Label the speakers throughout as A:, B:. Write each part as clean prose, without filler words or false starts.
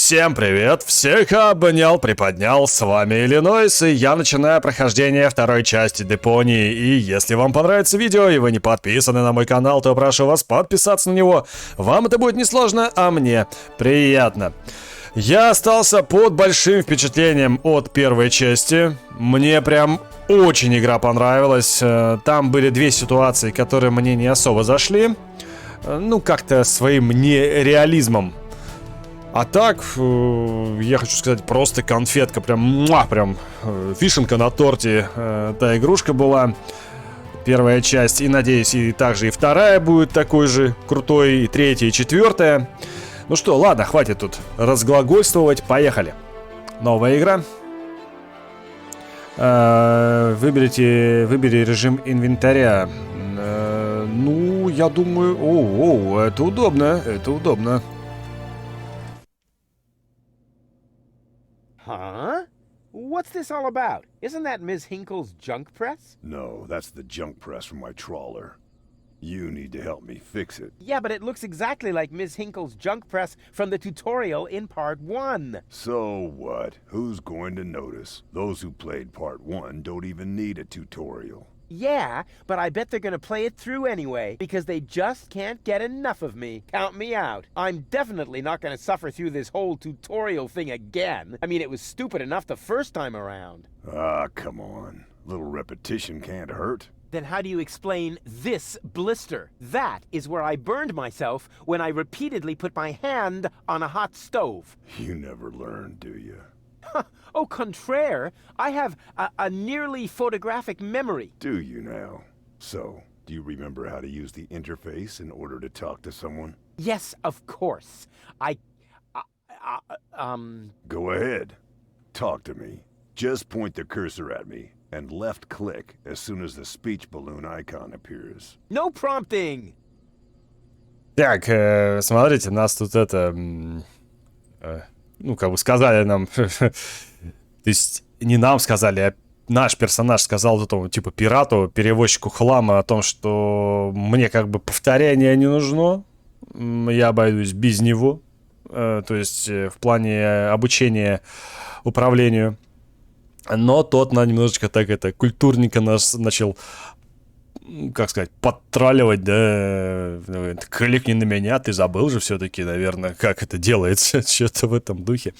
A: Всем привет, всех обнял, приподнял, с вами Иллинойс, и я начинаю прохождение второй части Депонии. И если вам понравится видео и вы не подписаны на мой канал, то прошу вас подписаться на него. Вам это будет несложно, а мне приятно. Я остался под большим впечатлением от первой части. Мне прям очень игра понравилась. Там были две ситуации, которые мне не особо зашли. Ну, как-то своим нереализмом. А так, я хочу сказать, просто конфетка, прям вишенка на торте. Та игрушка была, первая часть, и надеюсь, и также и вторая будет такой же крутой, и третья, и четвертая. Ну что, ладно, хватит тут разглагольствовать, поехали. Новая игра. Выбери режим инвентаря. Ну, я думаю, это удобно, это удобно.
B: Huh? What's this all about? Isn't that Ms. Hinkle's junk press?
C: No, that's the junk press from my trawler. You need to help me fix it.
B: Yeah, but it looks exactly like Ms. Hinkle's junk press from the tutorial in part 1.
C: So what? Who's going to notice? Those who played part 1 don't even need a tutorial.
B: Yeah, but I bet they're gonna play it through anyway, because they just can't get enough of me. Count me out. I'm definitely not gonna suffer through this whole tutorial thing again. I mean, it was stupid enough the first time around.
C: Ah, come on. Little repetition can't hurt.
B: Then how do you explain this blister? That is where I burned myself when I repeatedly put my hand on a hot stove.
C: You never learn, do you?
B: Au contraire, I have a nearly photographic memory.
C: Do you now? So, do you remember how to use the interface in order to talk to someone?
B: Yes, of course.
C: Go ahead. Talk to me. Just point the cursor at me and left click as soon as the speech balloon icon appears.
B: No prompting!
A: Так, смотрите, нас тут это... ну, как бы сказали нам... То есть, не нам сказали, а наш персонаж сказал этому, типа, пирату, перевозчику хлама о том, что мне как бы повторение не нужно. Я обойдусь без него. То есть, в плане обучения управлению. Но тот немножечко так это, культурненько нас начал, как сказать, подтраливать, да. Кликни на меня, ты забыл же все-таки, наверное, как это делается. Что-то в этом духе.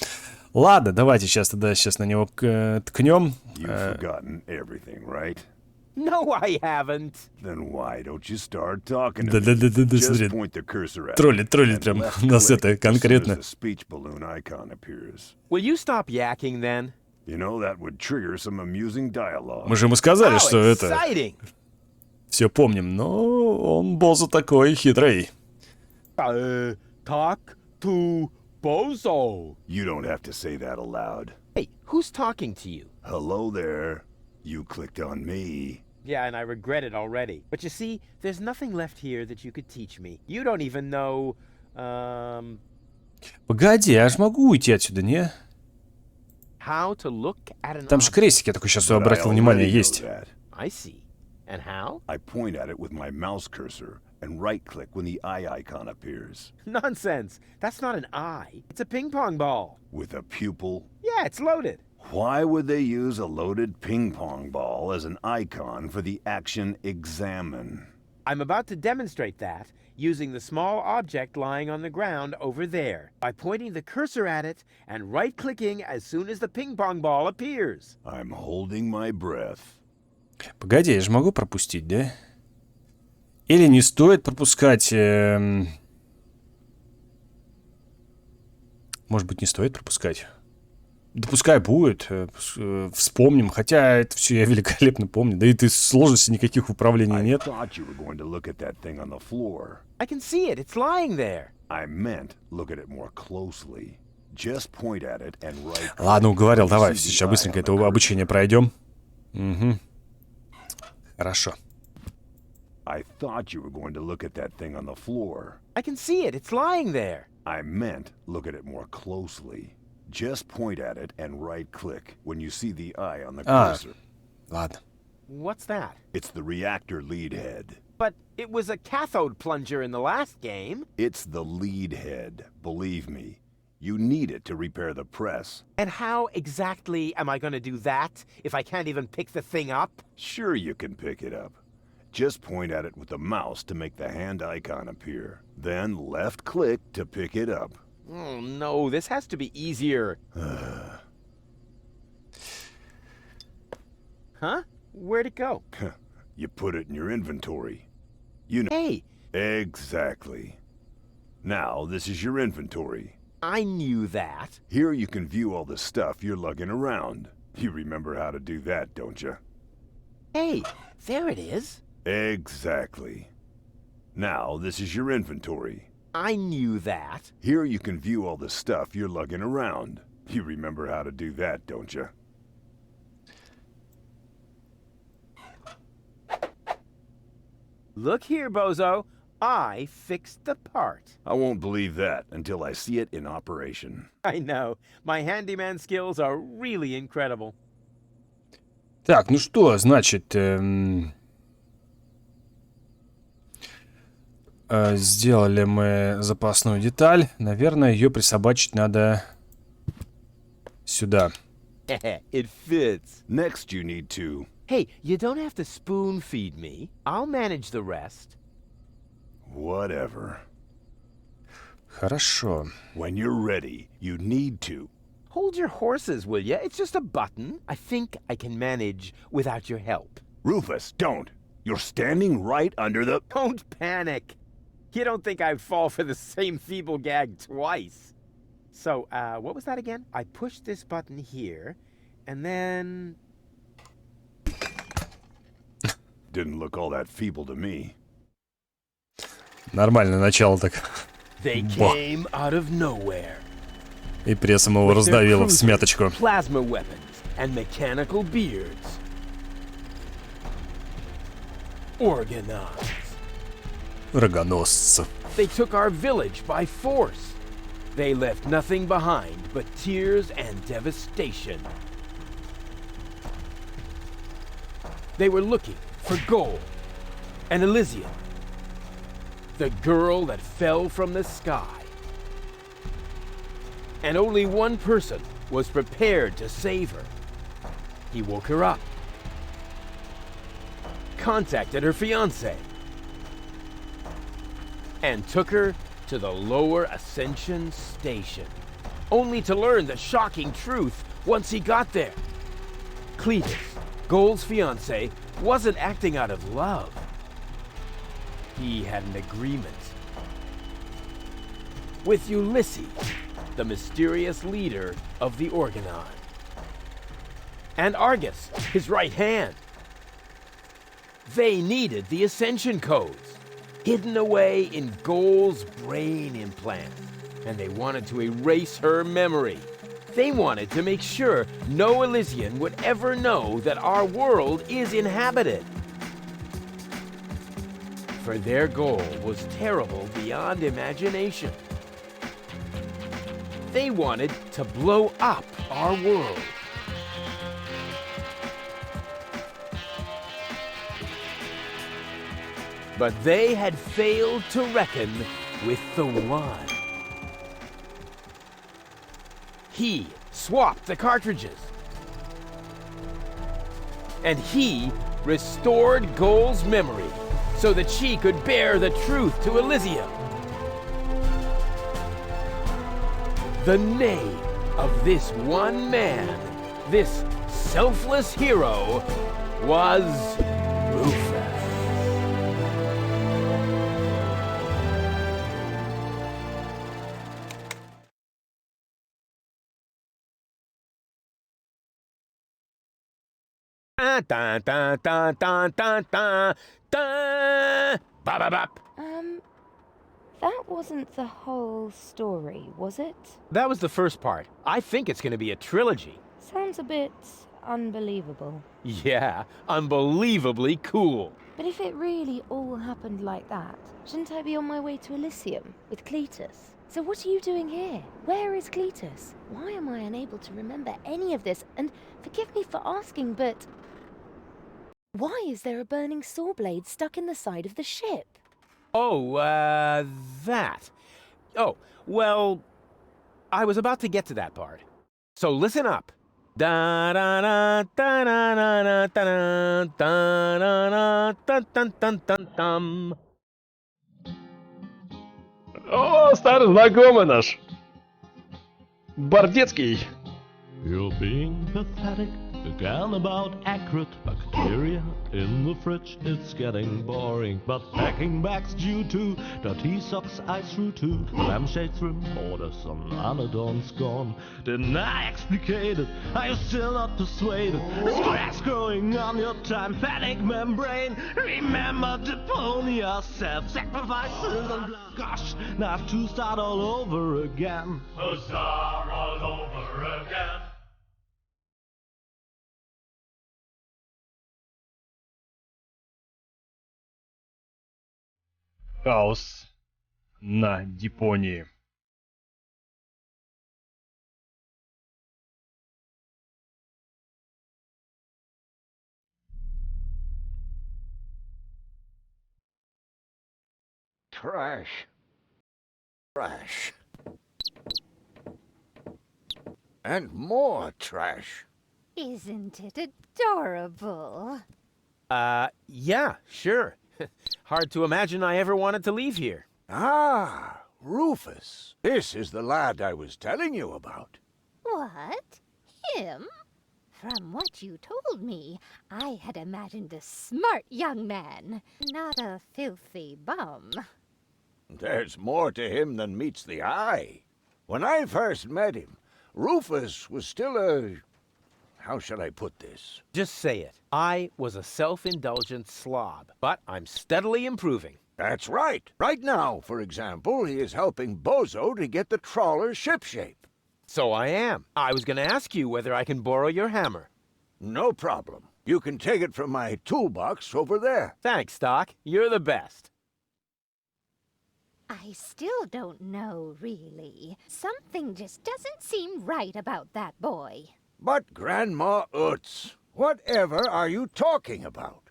A: Ладно, давайте сейчас на него ткнем.
C: Right?
B: No, I haven't.
C: Then why don't you start talking to
A: Да,
C: me?
A: смотри.
C: Just point the cursor at
A: Троллит прям нас это конкретно.
C: as the speech balloon icon appears.
B: Will you stop yakking then?
C: You know, that would trigger some amusing dialogue.
A: Мы же ему сказали,
B: How
A: что это...
B: exciting!
A: Все помним, но он боза такой хитрый.
B: Talk to Bozo.
C: You don't have to say that aloud.
B: Hey, who's talking to you?
C: Hello there. You clicked on me.
B: Yeah, and I regret it already. But you see, there's nothing left here that you could teach me. You don't even know,
A: Погоди, я ж могу уйти отсюда, не?
B: how to look at an
A: Там же
B: object.
A: крестик, я только сейчас
C: But I
A: обратил
C: already
A: внимание,
C: know
A: есть.
C: that.
B: I see. And how?
C: I point at it with my mouse cursor and right-click when the eye icon appears.
B: Nonsense. That's not an eye. It's a ping pong ball.
C: With a pupil.
B: Yeah, it's loaded.
C: Why would they use a loaded ping pong ball as an icon for the action examine?
B: I'm about to demonstrate that using the small object lying on the ground over there by pointing the cursor at it and right-clicking as soon as the ping pong ball appears.
C: I'm holding my breath.
A: Погоди, я же могу пропустить, да? Или не стоит пропускать... Может быть, не стоит пропускать? Да пускай будет, вспомним. Хотя это все я великолепно помню. Да и ты сложностей никаких в управлении
C: I
A: нет.
C: thought you were going to look at that thing on the floor.
B: I can see it. It's lying there.
C: I meant look at it more closely. Just point at it and right.
A: Ладно, уговорил, давай, сейчас быстренько это обучение пройдем. Угу. Хорошо.
C: I thought you were going to look at that thing on the floor.
B: I can see it. It's lying there.
C: I meant look at it more closely. Just point at it and right-click when you see the eye on the cursor.
A: Ладно.
B: What's that?
C: It's the reactor lead head.
B: But it was a cathode plunger in the last game.
C: It's the lead head, believe me. You need it to repair the press.
B: And how exactly am I gonna do that if I can't even pick the thing up?
C: Sure you can pick it up. Just point at it with the mouse to make the hand icon appear. Then left-click to pick it up.
B: Oh no, this has to be easier. Huh? Where'd it go?
C: You put it in your inventory. You know.
B: Hey,
C: Exactly. Now, this is your inventory.
B: I knew that.
C: Here you can view all the stuff you're lugging around. You remember how to do that, don't you?
B: Hey, there it is.
C: Exactly. Now, this is your inventory.
B: I knew that.
C: Here you can view all the stuff you're lugging around. You remember how to do that, don't you?
B: Look here, bozo. I fixed the part.
C: I won't believe that until I see it in operation.
B: I know. My handyman skills are really incredible.
A: Так, ну что, значит, сделали мы запасную деталь. Наверное, ее присобачить надо сюда.
B: It fits.
C: Next you need to...
B: Hey, you don't have to spoon feed me. I'll manage the rest.
C: Whatever.
A: Хорошо.
C: When you're ready, you need to...
B: Hold your horses, will ya? It's just a button. I think I can manage without your help.
C: Rufus, don't! You're standing right under the...
B: Don't panic. You don't think I'd fall for the same feeble gag twice. So, what was that again? I push this button here, and then...
C: Didn't look all that feeble to me.
A: Нормальное начало так.
B: They
A: Бах.
B: came out of nowhere.
A: И прессом его раздавило в смяточку.
B: Plasma weapons and mechanical beards. Organized.
A: Рогоносцев.
B: They took our village by force. They left nothing behind but tears and devastation. They were looking for gold and Elysium, the girl that fell from the sky. And only one person was prepared to save her. He woke her up, contacted her fiancé, and took her to the lower Ascension station, only to learn the shocking truth once he got there. Cletus, Gold's fiancé, wasn't acting out of love. He had an agreement with Ulysses, the mysterious leader of the Organon, and Argus, his right hand. They needed the Ascension codes, hidden away in Gold's brain implant, and they wanted to erase her memory. They wanted to make sure no Elysian would ever know that our world is inhabited. For their goal was terrible beyond imagination. They wanted to blow up our world. But they had failed to reckon with the One. He swapped the cartridges. And he restored Gold's memory so that she could bear the truth to Elysium. The name of this one man, this selfless hero, was Rufus. Dun, dun, dun, dun, dun, dun, dun. Bop, bop, bop.
D: That wasn't the whole story, was it?
B: That was the first part. I think it's going to be a trilogy.
D: Sounds a bit unbelievable.
B: Yeah, unbelievably cool.
D: But if it really all happened like that, shouldn't I be on my way to Elysium with Cletus? So what are you doing here? Where is Cletus? Why am I unable to remember any of this? And forgive me for asking, but why is there a burning saw blade stuck in the side of the ship?
B: Oh, that. Oh, well, I was about to get to that part. So listen up. Da da da da da da da da da da dun dun dun dun.
A: О, старый знакомый наш. Бордецкий.
E: You're being pathetic again about accurate bacteria in the fridge. It's getting boring, but packing bags due to dirty socks I threw to the lampshades room. Order some anodons gone. Didn't I explicate it? Are you still not persuaded? Stress growing on your tympanic membrane. Remember Deponia, self-sacrifices and blood. Gosh, now I have to start all over again. To start all over again.
A: Хаос на Депонии.
F: Trash. Trash. And more trash.
D: Isn't it adorable?
B: Yeah, sure. Hard to imagine I ever wanted to leave here.
F: Ah, Rufus. This is the lad I was telling you about.
D: What? Him? From what you told me, I had imagined a smart young man, not a filthy bum.
F: There's more to him than meets the eye. When I first met him, Rufus was still a... How shall I put this?
B: Just say it. I was a self-indulgent slob, but I'm steadily improving.
F: That's right. Right now, for example, he is helping Bozo to get the trawler shipshape.
B: So I am. I was gonna ask you whether I can borrow your hammer.
F: No problem. You can take it from my toolbox over there.
B: Thanks, Doc. You're the best.
D: I still don't know, really. Something just doesn't seem right about that boy.
F: But Grandma Utz, whatever are you talking about?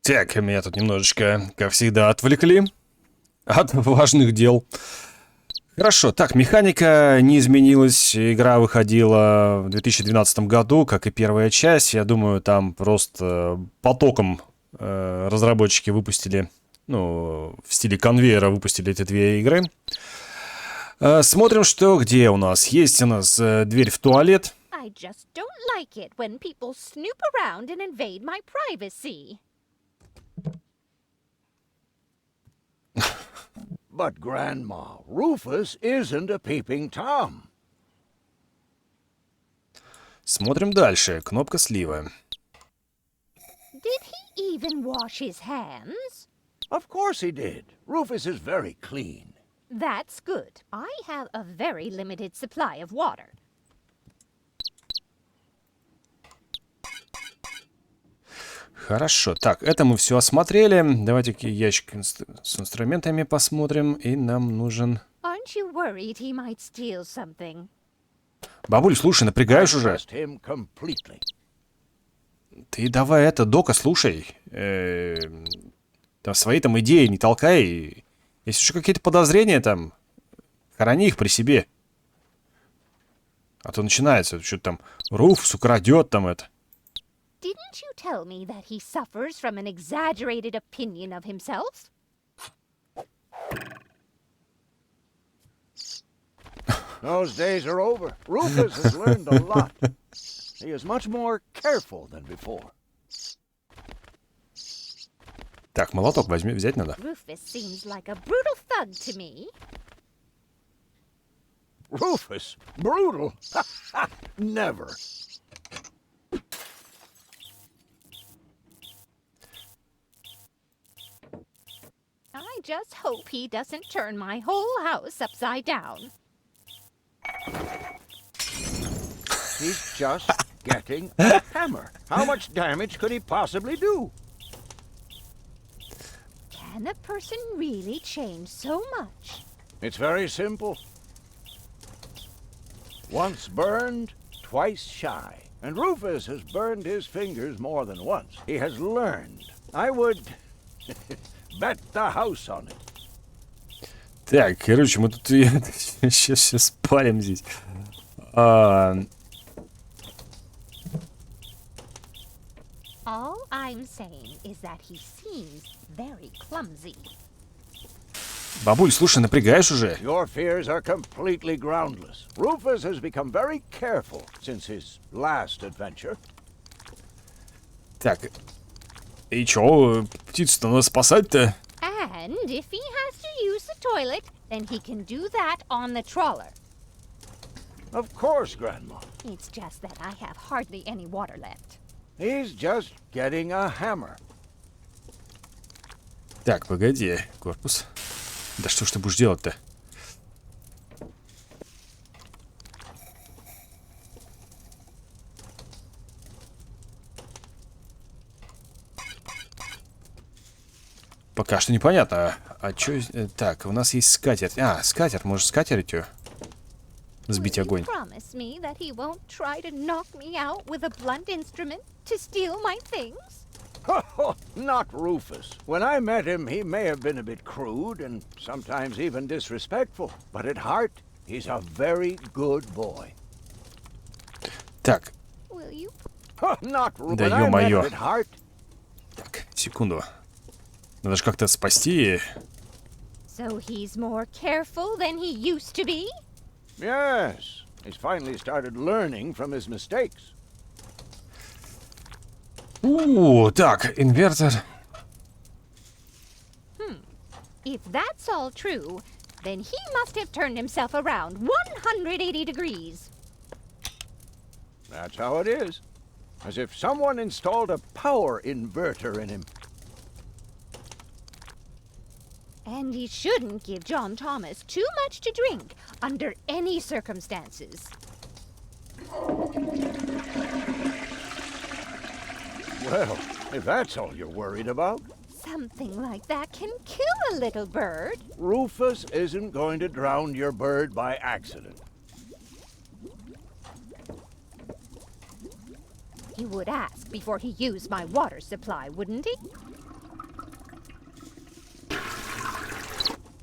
A: Так, меня тут немножечко, как всегда, отвлекли от важных дел. Хорошо, так, механика не изменилась, игра выходила в 2012 году, как и первая часть. Я думаю, там просто потоком разработчики выпустили, ну, в стиле конвейера выпустили эти две игры. Смотрим, что где у нас. Есть у нас дверь в туалет.
D: I just don't like it when people snoop around and invade my privacy.
F: But Grandma, Rufus isn't a peeping Tom.
A: Смотрим дальше. Кнопка слива.
D: Did he even wash his hands?
F: Of course he did. Rufus is very clean.
D: That's good. I have a very limited supply of water.
A: Хорошо. Так, это мы все осмотрели. Давайте-ка ящик с инструментами посмотрим. И нам нужен...
D: Aren't you worried he might steal something?
A: Бабуль, слушай, напрягаешь уже.
F: Trust him completely.
A: Ты давай это, Дока, слушай. Там свои там идеи не толкай. Если еще какие-то подозрения там, храни их при себе. А то начинается, что-то там Руфус украдет там это.
D: Didn't you tell me that he suffers from an exaggerated opinion of himself?
F: Those days are over. Rufus has learned a lot. He is much more careful than before.
A: Так, молоток взять надо.
D: Rufus seems like a brutal thug to me.
F: Rufus? Brutal? Never.
D: I just hope he doesn't turn my whole house upside down.
F: He's just getting a hammer. How much damage could he possibly do?
D: Can a person really change so much?
F: It's very simple. Once burned, twice shy. And Rufus has burned his fingers more than once. He has learned. I would bet the house on it.
A: Так, короче, мы тут сейчас спалим здесь.
G: All I'm saying is that he seems very clumsy.
A: Бабуль, слушай, напрягаешь уже.
F: Your fears are completely groundless. Rufus has become very careful since his last adventure.
A: Так, и чё, птицу-то надо спасать-то?
G: And if he has to use the toilet, then he can do that on the trawler.
F: Of course, Grandma.
G: It's just that I have hardly any water left.
F: He's just getting a hammer.
A: Так, погоди, корпус. Да что ж ты будешь делать-то? Пока что непонятно. А чё... Так, у нас есть скатерть. А, скатерть. Может, скатертью сбить огонь?
G: Promise me that he won't try to knock me out with a blunt instrument to steal my things?
F: Not Rufus. When I met him, he may have been a bit crude and sometimes even disrespectful. But at heart, he's a very good boy.
A: Так,
G: Will you?
F: Not Rufus.
A: Да
F: When I met
A: ё-моё.
F: him at heart,
A: так, секунду. Надо же как-то спасти.
G: So he's more careful than he used to be?
F: yes, he's finally started learning from his mistakes.
A: Так, инвертор.
G: If that's all true, then he must have turned himself around 180 degrees.
F: That's how it is. As if someone installed a power inverter in him.
G: And he shouldn't give John Thomas too much to drink under any circumstances.
F: Well, if that's all you're worried about,
G: Something like that can kill a little bird.
F: Rufus isn't going to drown your bird by accident.
G: He would ask before he used my water supply, wouldn't he?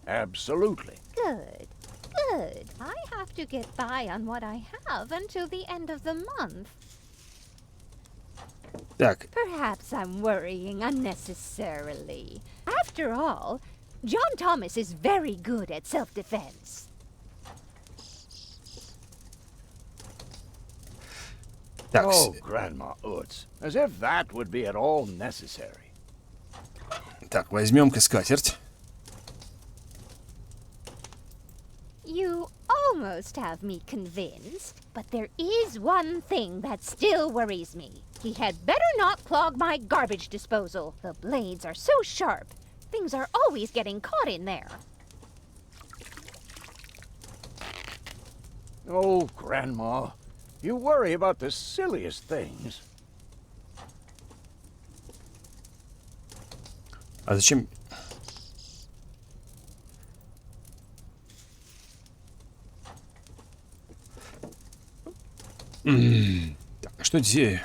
F: Absolutely.
G: Good. Good. I have to get by on what I have until the end of the month.
A: Так,
G: Perhaps I'm worrying unnecessarily. After all, John Thomas is very good at self-defense.
A: так.
F: Oh, Grandma Utz, as if that would be at all necessary.
A: Так, возьмем-ка скатерть.
G: You almost have me convinced, but there is one thing that still worries me. He had better not clog my garbage disposal. The blades are so sharp. Things are always getting caught in there.
F: Oh, Grandma, you worry about the silliest things.
A: А зачем... Так, а что здесь?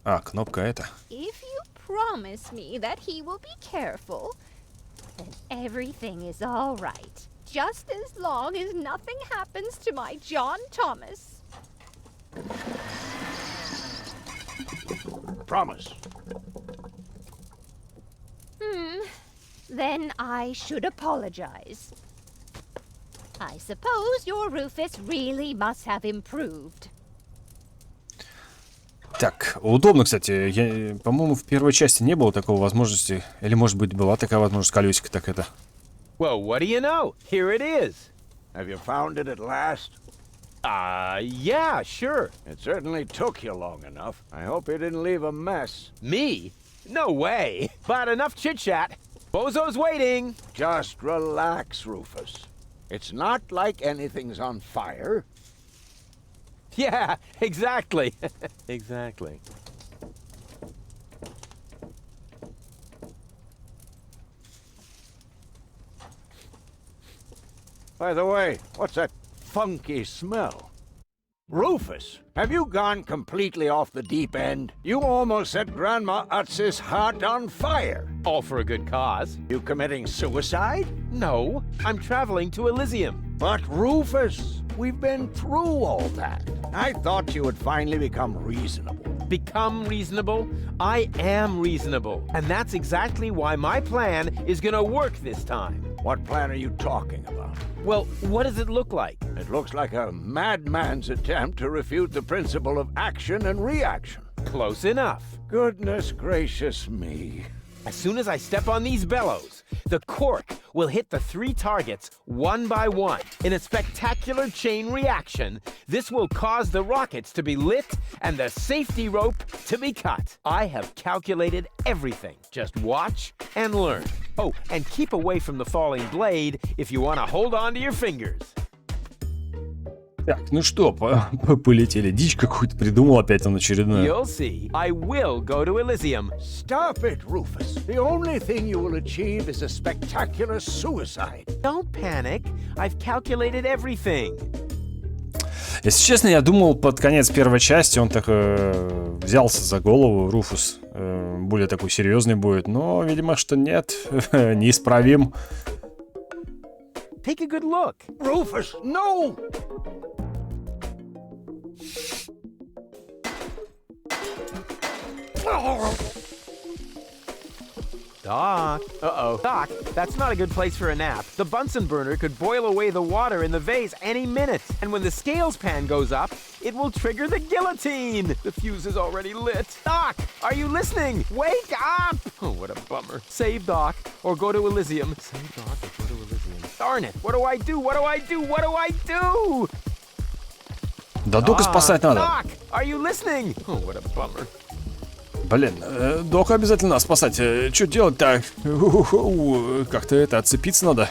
A: А, кнопка эта.
G: If you promise me that he will be careful, then everything is all right. Just as long as nothing happens to my John Thomas.
F: Promise.
G: Then I should apologize. I suppose your Rufus really must have improved.
A: Так, удобно, кстати. Я, по-моему, в первой части не было такой возможности. Или, может быть, была такая возможность, колесико так это.
B: Well, what do you know? Here it is.
F: Have you found it at last?
B: Yeah, sure.
F: It certainly took you long enough. I hope you didn't leave a mess.
B: Me? No way. But enough chit-chat. Bozo's waiting.
F: Just relax, Rufus. It's not like anything's on fire.
B: Yeah, exactly. Exactly.
F: By the way, what's that funky smell? Rufus, have you gone completely off the deep end? You almost set Grandma Utz's heart on fire.
B: all for a good cause.
F: You committing suicide?
B: No, I'm traveling to Elysium.
F: But Rufus, we've been through all that. I thought you would finally become reasonable.
B: Become reasonable? I am reasonable. And that's exactly why my plan is gonna work this time.
F: What plan are you talking about?
B: Well, what does it look like?
F: It looks like a madman's attempt to refute the principle of action and reaction.
B: Close enough.
F: Goodness gracious me.
B: As soon as I step on these bellows, the cork will hit the 3 targets one by one. In a spectacular chain reaction, this will cause the rockets to be lit and the safety rope to be cut. I have calculated everything. Just watch and learn. Oh, and keep away from the falling blade if you want to hold on to your fingers.
A: Так, ну что, полетели. Дичь какую-то придумал опять он очередную.
B: You'll see. I will go to Elysium.
F: Stop it, Rufus. The only thing you will achieve is a spectacular suicide.
B: Don't panic. I've calculated everything.
A: Если честно, я думал, под конец первой части он так взялся за голову, Руфус. Более такой серьезный будет, но, видимо, что нет. Неисправим.
B: Take a good look.
F: Rufus, no!
B: Doc. Uh-oh. Doc, that's not a good place for a nap. The Bunsen burner could boil away the water in the vase any minute. And when the scales pan goes up, it will trigger the guillotine. The fuse is already lit. Doc, are you listening? Wake up! Oh, what a bummer. Save Doc or go to Elysium. Save Doc or go to Elysium. Darn it. What do I do? What do I do? What do I do?
A: Да Дока спасать надо.
B: Doc, are you listening? Oh, what a bummer.
A: Блин, Дока обязательно надо спасать. Что делать-то? Как-то это, отцепиться надо.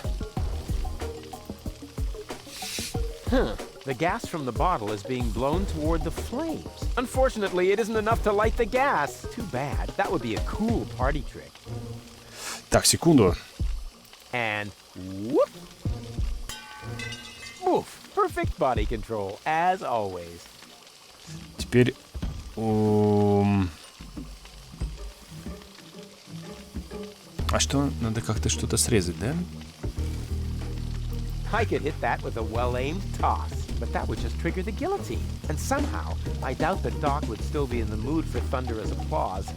B: The gas from the bottle is being blown toward the flames. Unfortunately, it isn't enough to light the gas. Too bad. That would be a cool party trick.
A: Так, секунду.
B: And whoop! Woof! Perfect body control, as always.
A: Теперь... А что? Надо как-то что-то срезать, да?
B: I could hit that with a well-aimed toss, but that would just trigger the guillotine. And somehow, I doubt that Doc would still be in the mood for thunderous applause.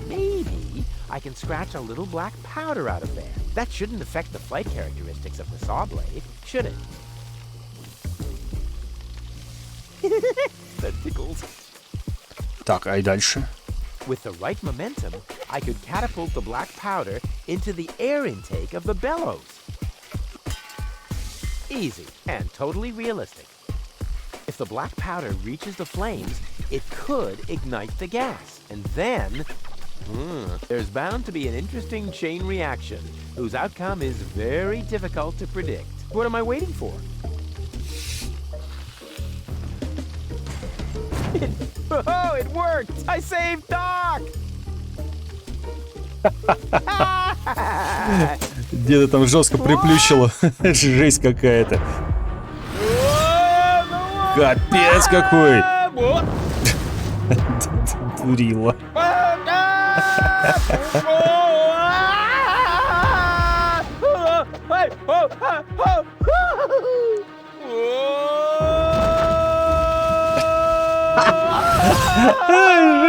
B: Maybe I can scratch a little black powder out of there. That shouldn't affect the flight characteristics of the saw blade, should it? That tickles.
A: Так, а и дальше?
B: With the right momentum, I could catapult the black powder into the air intake of the bellows. Easy and totally realistic. If the black powder reaches the flames, it could ignite the gas. And then, there's bound to be an interesting chain reaction whose outcome is very difficult to predict. What am I waiting for? Oh, it worked! I saved Doc!
A: Деда там жестко приплющило. Жесть какая-то. Капец какой! Дурила.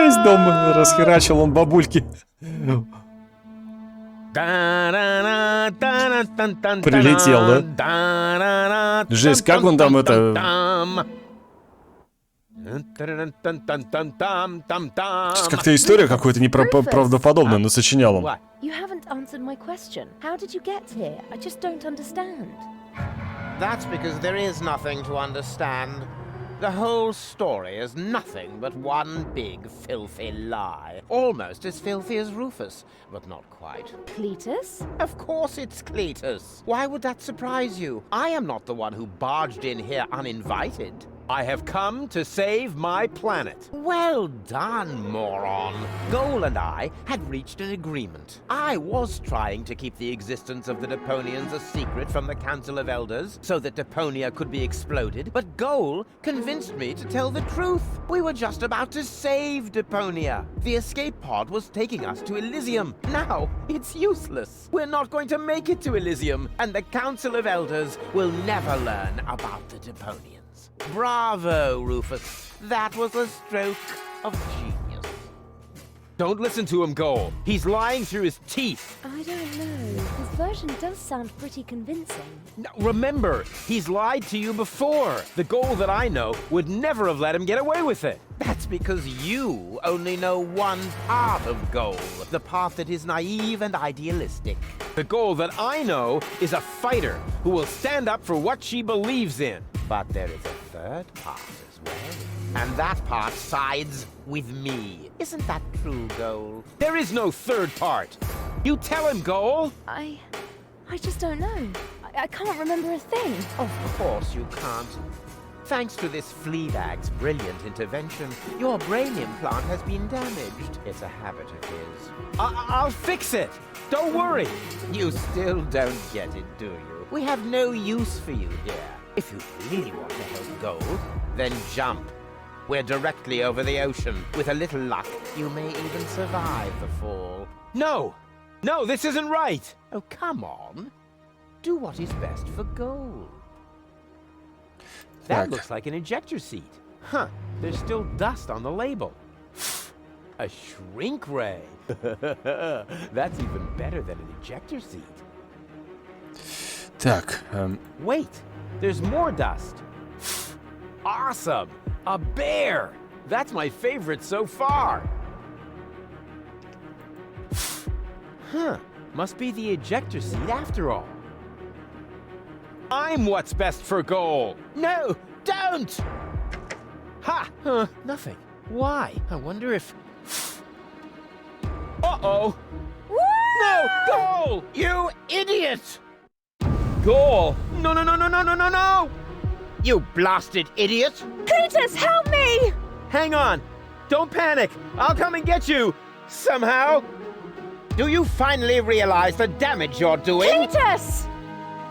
A: Жесть, дом расхерачил он бабульки. Прилетел, да? Жесть, как он там это... Как-то история какой-то неправдоподобная, но сочинял он.
D: You haven't answered my question. How did you get here? I just don't understand.
B: That's because there is nothing to understand. The whole story is nothing but one big filthy lie. Almost as filthy as Rufus, but not quite.
D: Cletus?
B: Of course it's Cletus. Why would that surprise you? I am not the one who barged in here uninvited. I have come to save my planet. Well done, moron. Goal and I had reached an agreement. I was trying to keep the existence of the Deponians a secret from the Council of Elders so that Deponia could be exploded, but Goal convinced me to tell the truth. We were just about to save Deponia. The escape pod was taking us to Elysium. Now, it's useless. We're not going to make it to Elysium, and the Council of Elders will never learn about the Deponians. Bravo, Rufus. That was a stroke of genius. Don't listen to him, Goal. He's lying through his teeth.
D: I don't know. His version does sound pretty convincing.
B: Now, remember, he's lied to you before. The Goal that I know would never have let him get away with it. That's because you only know one part of Goal, the part that is naive and idealistic. The Goal that I know is a fighter who will stand up for what she believes in. But there is a third part as well. And that part sides with me. Isn't that true, Goal? There is no third part. You tell him, Goal.
D: I just don't know. I can't remember a thing.
B: Of course you can't. Thanks to this Fleabag's brilliant intervention, your brain implant has been damaged. It's a habit of his. I'll fix it. Don't worry. You still don't get it, do you? We have no use for you here. If you really want to help Goal, then jump. We're directly over the ocean. With a little luck, you may even survive the fall. No! No, this isn't right! Oh, come on. Do what is best for Goal. That looks like an ejector seat. Huh, there's still dust on the label. A shrink ray. That's even better than an ejector seat.
A: Так,
B: Wait, there's more dust. Awesome! A bear! That's my favorite so far. Huh, must be the ejector seat after all. I'm what's best for Goal. No, don't! Ha! Nothing. Why? I wonder if... Uh-oh! No! Goal! You idiot! Goal! No, no, no, no, no, no, no, no! You blasted idiot!
D: Cletus, help me!
B: Hang on! Don't panic! I'll come and get you! Somehow! Do you finally realize the damage you're doing?
D: Cletus!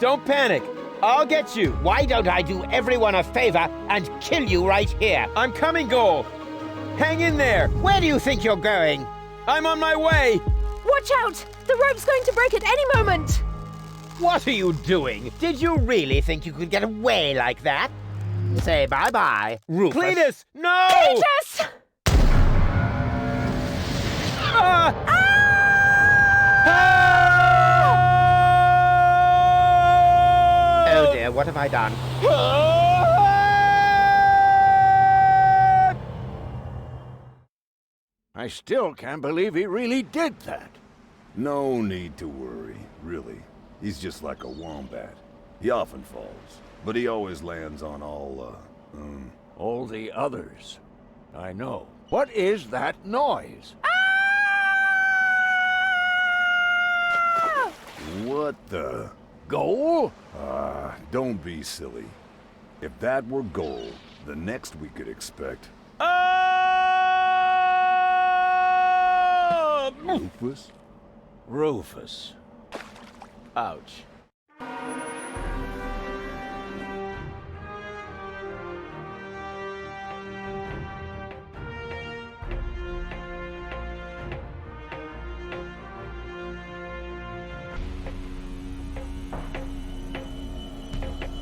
B: Don't panic! I'll get you! Why don't I do everyone a favor and kill you right here? I'm coming, Goal! Hang in there! Where do you think you're going? I'm on my way!
D: Watch out! The rope's going to break at any moment!
B: What are you doing? Did you really think you could get away like that? Say bye-bye, Rufus. Cletus! No!
D: Cletus!
B: Ah! Oh dear, what have I done?
F: I still can't believe he really did that.
C: No need to worry, really. He's just like a wombat. He often falls, but he always lands on
F: All the others. I know. What is that noise?
C: What the?
F: Goal?
C: Don't be silly. If that were Goal, the next we could expect... Rufus?
F: Rufus.
B: Ouch.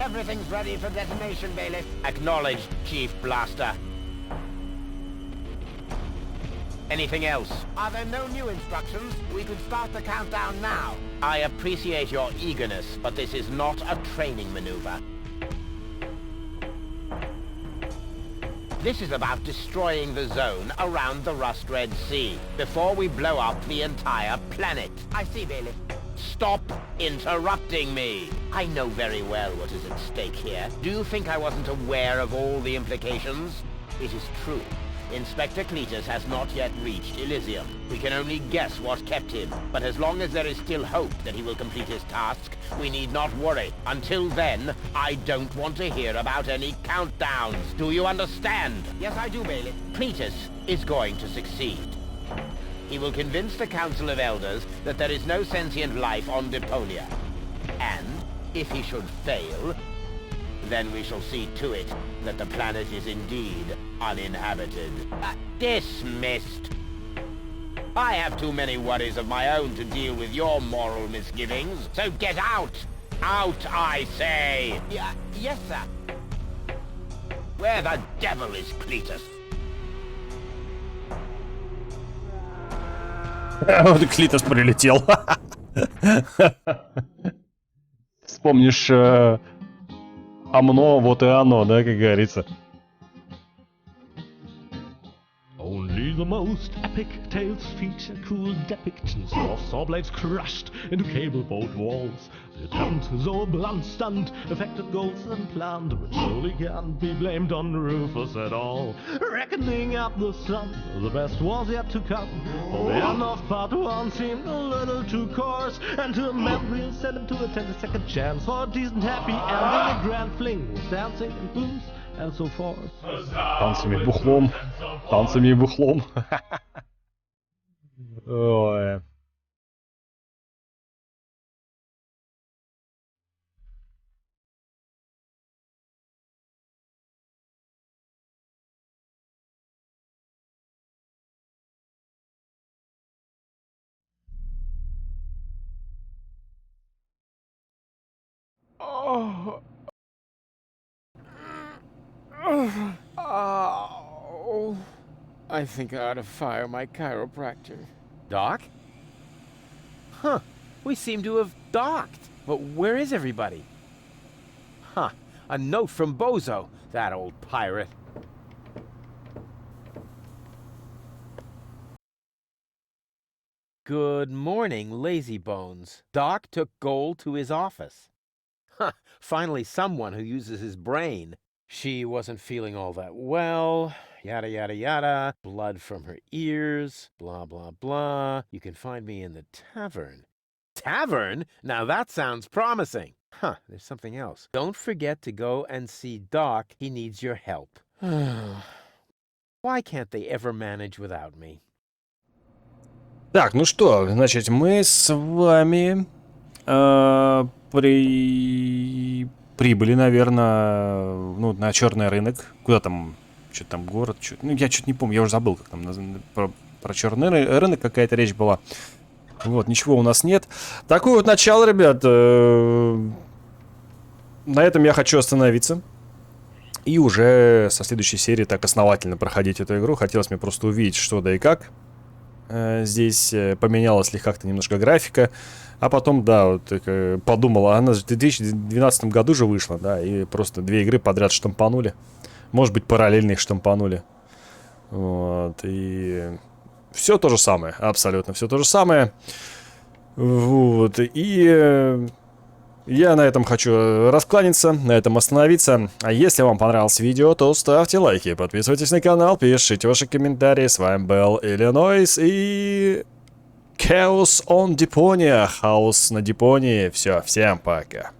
B: Everything's ready for detonation, Bailiff. Acknowledged, Chief Blaster. Anything else? Are there no new instructions? We could start the countdown now. I appreciate your eagerness, but this is not a training maneuver. This is about destroying the zone around the Rust Red Sea before we blow up the entire planet. I see, Bailiff. Stop interrupting me. I know very well what is at stake here. Do you think I wasn't aware of all the implications? It is true. Inspector Cletus has not yet reached Elysium. We can only guess what kept him, but as long as there is still hope that he will complete his task, we need not worry. Until then, I don't want to hear about any countdowns. Do you understand? Yes, I do, Bailiff. Cletus is going to succeed. He will convince the Council of Elders that there is no sentient life on Deponia. And, if he should fail, then we shall see to it that the planet is indeed uninhabited. Dismissed. I have too many worries of my own to deal with your moral misgivings, so get out! Out, I say! Yes, sir. Where the devil is Cletus?
A: Вот Клитос прилетел. Вспомнишь «Омно, вот и оно», да, как говорится.
E: Only the most epic tales feature cruel depictions of saw blades crushed into cable boat walls. The attempt, though a blunt stunt, affected goals and planned, but surely can't be blamed on Rufus at all. Reckoning up the sum, the best was yet to come. For the end of part one seemed a little too coarse, and to a memory sent him to attend a second chance for a decent happy ending. A grand fling with dancing and booze and so forth.
A: Танцами бухлом. Танцами и бухлом. Ой.
B: Oh, I think I ought to fire my chiropractor. Doc? Huh, we seem to have docked. But where is everybody? Huh, a note from Bozo, that old pirate. Good morning, lazy bones. Doc took Gold to his office. Huh, finally someone who uses his brain. She wasn't feeling all that well, yada yada yada, blood from her ears, blah blah blah. You can find me in the tavern. Tavern? Now that sounds promising. Huh, there's something else. Don't forget to go and see Doc. He needs your help. Why can't they ever manage without me?
A: Так, ну что, значит, мы с вами прибыли, наверное, ну, на черный рынок. Куда там? Что-то там город? Ну, я что-то не помню, я уже забыл, как там про черный рынок какая-то речь была. Вот, ничего у нас нет. Такое вот начало, ребят. На этом я хочу остановиться. И уже со следующей серии так основательно проходить эту игру. Хотелось мне просто увидеть, что да и как. Здесь поменялась ли как-то немножко графика. А потом, да, вот подумала, она же в 2012 году же вышла, да, и просто две игры подряд штампанули. Может быть, параллельно их штампанули. Вот, и все то же самое, абсолютно все то же самое. Вот, и я на этом хочу раскланяться, на этом остановиться. А если вам понравилось видео, то ставьте лайки, подписывайтесь на канал, пишите ваши комментарии. С вами был Иллинойс и Chaos on Deponia. Хаос на Депонии. Все, всем пока.